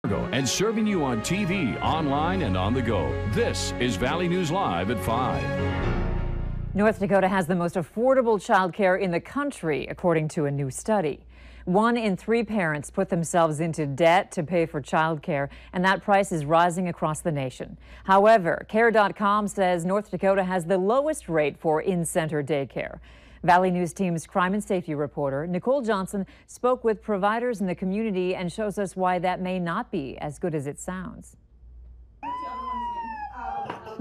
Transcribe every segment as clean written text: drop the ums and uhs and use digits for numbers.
And serving you on TV, online, and on the go. This is Valley News Live at 5. North Dakota has the most affordable child care in the country, according to a new study. 1 in 3 parents put themselves into debt to pay for child care, and that price is rising across the nation. However, Care.com says North Dakota has the lowest rate for in-center daycare. Valley News Team's crime and safety reporter Nicole Johnson spoke with providers in the community and shows us why that may not be as good as it sounds.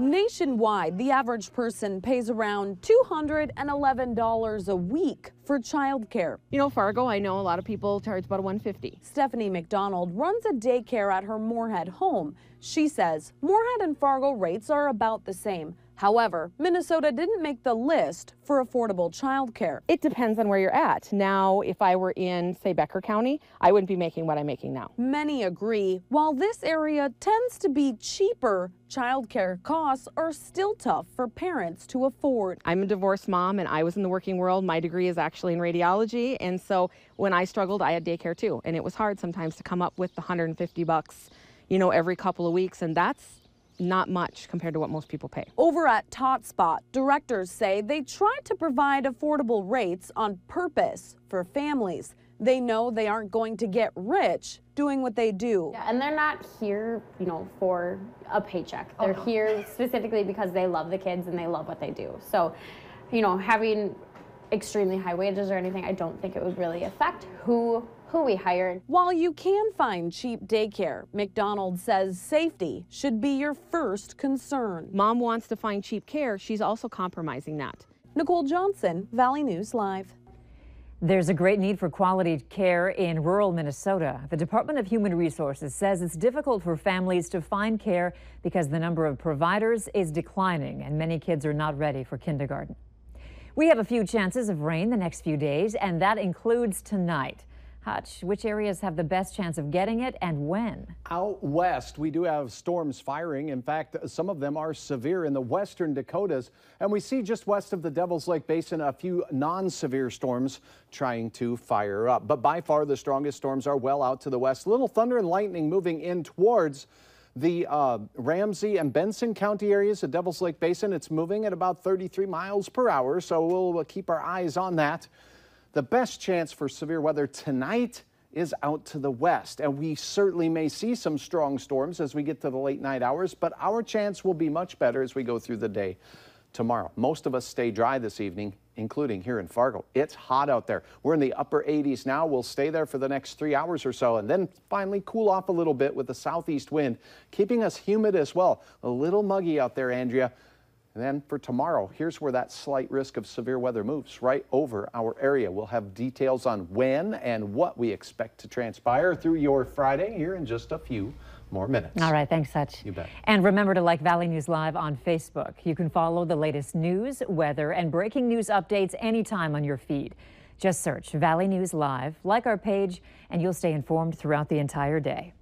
Nationwide, the average person pays around $211 a week for childcare. You know, Fargo, I know a lot of people charge about $150. Stephanie McDonald runs a daycare at her Moorhead home. She says Moorhead and Fargo rates are about the same. However, Minnesota didn't make the list for affordable childcare. It depends on where you're at. Now, if I were in, say, Becker County, I wouldn't be making what I'm making now. Many agree. While this area tends to be cheaper, childcare costs are still tough for parents to afford. I'm a divorced mom and I was in the working world. My degree is actually in radiology. And so when I struggled, I had daycare too. And it was hard sometimes to come up with the $150, you know, every couple of weeks. And that's not much compared to what most people pay. Over at Totspot, directors say they try to provide affordable rates on purpose for families. They know they aren't going to get rich doing what they do. Yeah, and they're not here, you know, for a paycheck. They're here specifically because they love the kids and they love what they do. So, you know, having extremely high wages or anything, I don't think it would really affect who we hire. While you can find cheap daycare, McDonald says safety should be your first concern. Mom wants to find cheap care. She's also compromising that. Nicole Johnson, Valley News Live. There's a great need for quality care in rural Minnesota. The Department of Human Resources says it's difficult for families to find care because the number of providers is declining and many kids are not ready for kindergarten. We have a few chances of rain the next few days, and that includes tonight. Hutch, which areas have the best chance of getting it and when? Out west, we do have storms firing. In fact, some of them are severe in the western Dakotas. And we see just west of the Devil's Lake Basin a few non-severe storms trying to fire up. But by far the strongest storms are well out to the west. Little thunder and lightning moving in towards the Ramsey and Benson County areas, the Devil's Lake Basin. It's moving at about 33 miles per hour, so we'll keep our eyes on that. The best chance for severe weather tonight is out to the west, and we certainly may see some strong storms as we get to the late night hours, but our chance will be much better as we go through the day tomorrow. Most of us stay dry this evening, including here in Fargo. It's hot out there. We're in the upper 80s now. We'll stay there for the next 3 hours or so, and then finally cool off a little bit with the southeast wind, keeping us humid as well. A little muggy out there, Andrea. And then for tomorrow, here's where that slight risk of severe weather moves, right over our area. We'll have details on when and what we expect to transpire through your Friday here in just a few more minutes. All right, thanks, Hutch. You bet. And remember to like Valley News Live on Facebook. You can follow the latest news, weather, and breaking news updates anytime on your feed. Just search Valley News Live, like our page, and you'll stay informed throughout the entire day.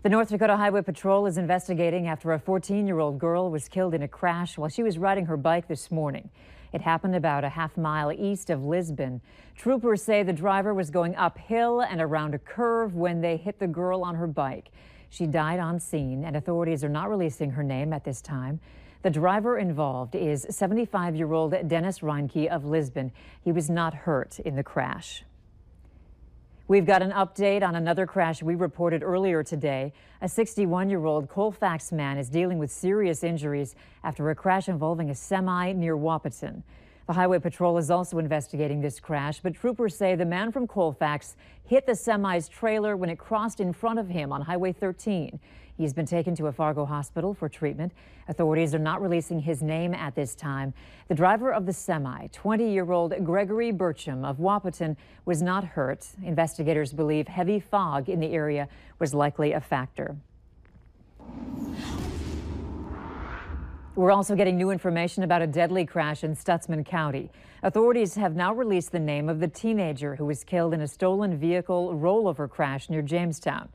The North Dakota Highway Patrol is investigating after a 14-year-old girl was killed in a crash while she was riding her bike this morning. It happened about a half-mile east of Lisbon. Troopers say the driver was going uphill and around a curve when they hit the girl on her bike. She died on scene, and authorities are not releasing her name at this time. The driver involved is 75-year-old Dennis Reinke of Lisbon. He was not hurt in the crash. We've got an update on another crash we reported earlier today. A 61-year-old Colfax man is dealing with serious injuries after a crash involving a semi near Wahpeton. The Highway Patrol is also investigating this crash, but troopers say the man from Colfax hit the semi's trailer when it crossed in front of him on Highway 13. He's been taken to a Fargo hospital for treatment. Authorities are not releasing his name at this time. The driver of the semi, 20-year-old Gregory Burcham of Wahpeton, was not hurt. Investigators believe heavy fog in the area was likely a factor. We're also getting new information about a deadly crash in Stutsman County. Authorities have now released the name of the teenager who was killed in a stolen vehicle rollover crash near Jamestown.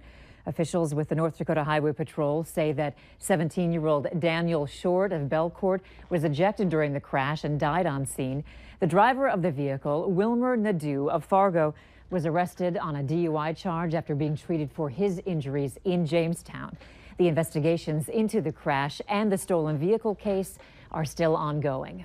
Officials with the North Dakota Highway Patrol say that 17-year-old Daniel Short of Belcourt was ejected during the crash and died on scene. The driver of the vehicle, Wilmer Nadeau of Fargo, was arrested on a DUI charge after being treated for his injuries in Jamestown. The investigations into the crash and the stolen vehicle case are still ongoing.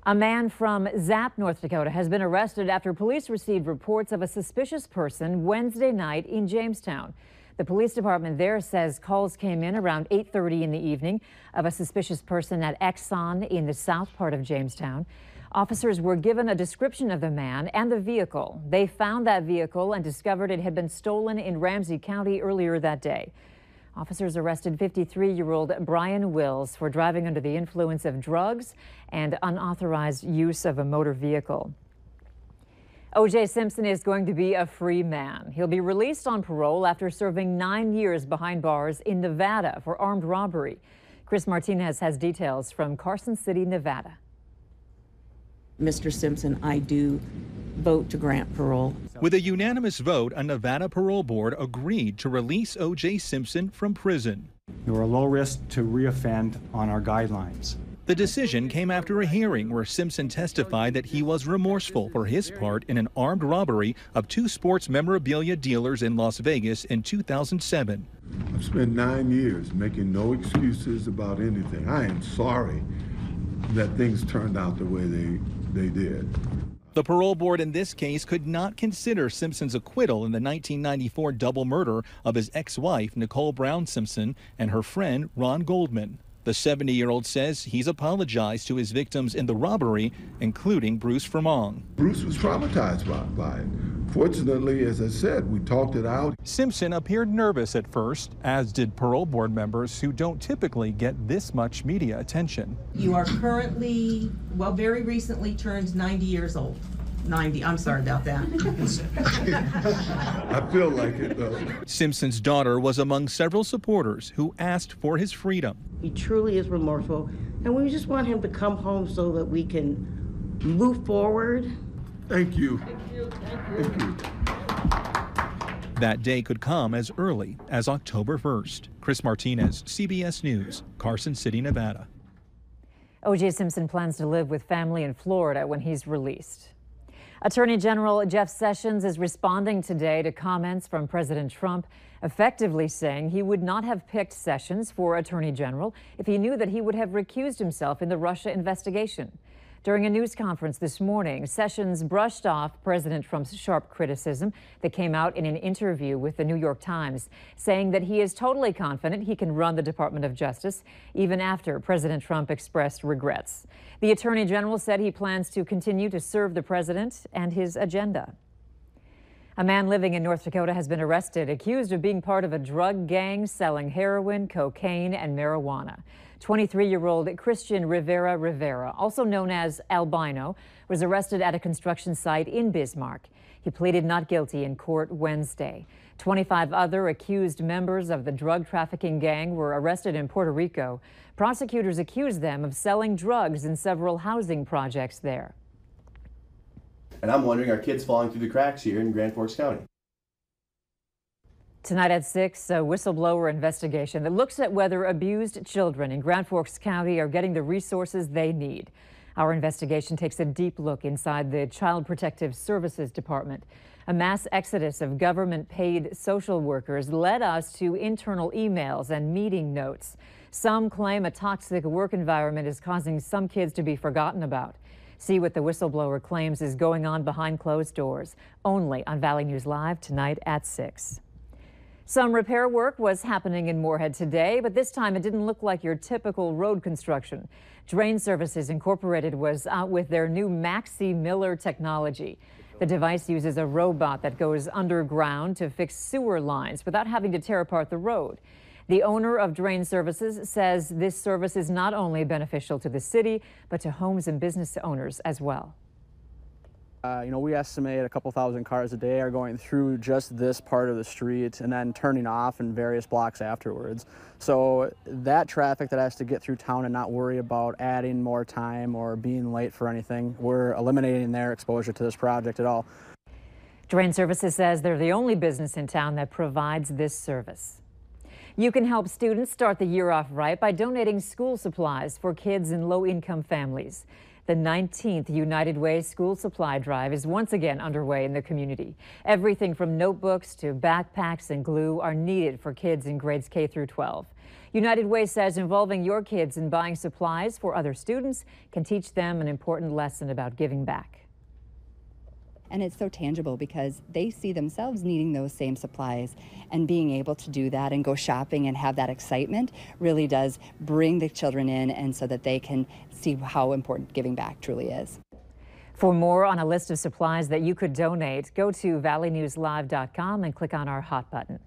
A man from Zap, North Dakota has been arrested after police received reports of a suspicious person Wednesday night in Jamestown. The police department there says calls came in around 8:30 in the evening of a suspicious person at Exxon in the south part of Jamestown. Officers were given a description of the man and the vehicle. They found that vehicle and discovered it had been stolen in Ramsey County earlier that day. Officers arrested 53-year-old Brian Wills for driving under the influence of drugs and unauthorized use of a motor vehicle. O.J. Simpson is going to be a free man. He'll be released on parole after serving 9 years behind bars in Nevada for armed robbery. Chris Martinez has details from Carson City, Nevada. Mr. Simpson, I do vote to grant parole. With a unanimous vote, a Nevada parole board agreed to release O.J. Simpson from prison. You are low risk to reoffend on our guidelines. The decision came after a hearing where Simpson testified that he was remorseful for his part in an armed robbery of 2 sports memorabilia dealers in Las Vegas in 2007. I've spent 9 years making no excuses about anything. I am sorry that things turned out the way they did. The parole board in this case could not consider Simpson's acquittal in the 1994 double murder of his ex-wife, Nicole Brown Simpson, and her friend, Ron Goldman. The 70-year-old says he's apologized to his victims in the robbery, including Bruce Fremong. Bruce was traumatized by it. Fortunately, as I said, we talked it out. Simpson appeared nervous at first, as did parole board members who don't typically get this much media attention. You are currently, well, very recently turned 90 years old. 90, I'm sorry about that. I feel like it, though. Simpson's daughter was among several supporters who asked for his freedom. He truly is remorseful, and we just want him to come home so that we can move forward. Thank you. Thank you. Thank you. That day could come as early as October 1st. Chris Martinez, CBS News, Carson City, Nevada. O.J. Simpson plans to live with family in Florida when he's released. Attorney General Jeff Sessions is responding today to comments from President Trump, effectively saying he would not have picked Sessions for Attorney General if he knew that he would have recused himself in the Russia investigation. During a news conference this morning, Sessions brushed off President Trump's sharp criticism that came out in an interview with the New York Times, saying that he is totally confident he can run the Department of Justice, even after President Trump expressed regrets. The Attorney General said he plans to continue to serve the president and his agenda. A man living in North Dakota has been arrested, accused of being part of a drug gang selling heroin, cocaine, and marijuana. 23-year-old Christian Rivera, also known as Albino, was arrested at a construction site in Bismarck. He pleaded not guilty in court Wednesday. 25 other accused members of the drug trafficking gang were arrested in Puerto Rico. Prosecutors accused them of selling drugs in several housing projects there. And I'm wondering, are kids falling through the cracks here in Grand Forks County? Tonight at 6, a whistleblower investigation that looks at whether abused children in Grand Forks County are getting the resources they need. Our investigation takes a deep look inside the Child Protective Services Department. A mass exodus of government-paid social workers led us to internal emails and meeting notes. Some claim a toxic work environment is causing some kids to be forgotten about. See what the whistleblower claims is going on behind closed doors, only on Valley News Live tonight at 6. Some repair work was happening in Moorhead today, but this time it didn't look like your typical road construction. Drain Services Incorporated was out with their new Maxi Miller technology. The device uses a robot that goes underground to fix sewer lines without having to tear apart the road. The owner of Drain Services says this service is not only beneficial to the city, but to homes and business owners as well. We estimate a couple thousand cars a day are going through just this part of the street and then turning off in various blocks afterwards. So that traffic that has to get through town and not worry about adding more time or being late for anything, we're eliminating their exposure to this project at all. Drain Services says they're the only business in town that provides this service. You can help students start the year off right by donating school supplies for kids in low-income families. The 19th United Way School Supply Drive is once again underway in the community. Everything from notebooks to backpacks and glue are needed for kids in grades K through 12. United Way says involving your kids in buying supplies for other students can teach them an important lesson about giving back. And it's so tangible because they see themselves needing those same supplies, and being able to do that and go shopping and have that excitement really does bring the children in, and so that they can see how important giving back truly is. For more on a list of supplies that you could donate, go to valleynewslive.com and click on our Hot button.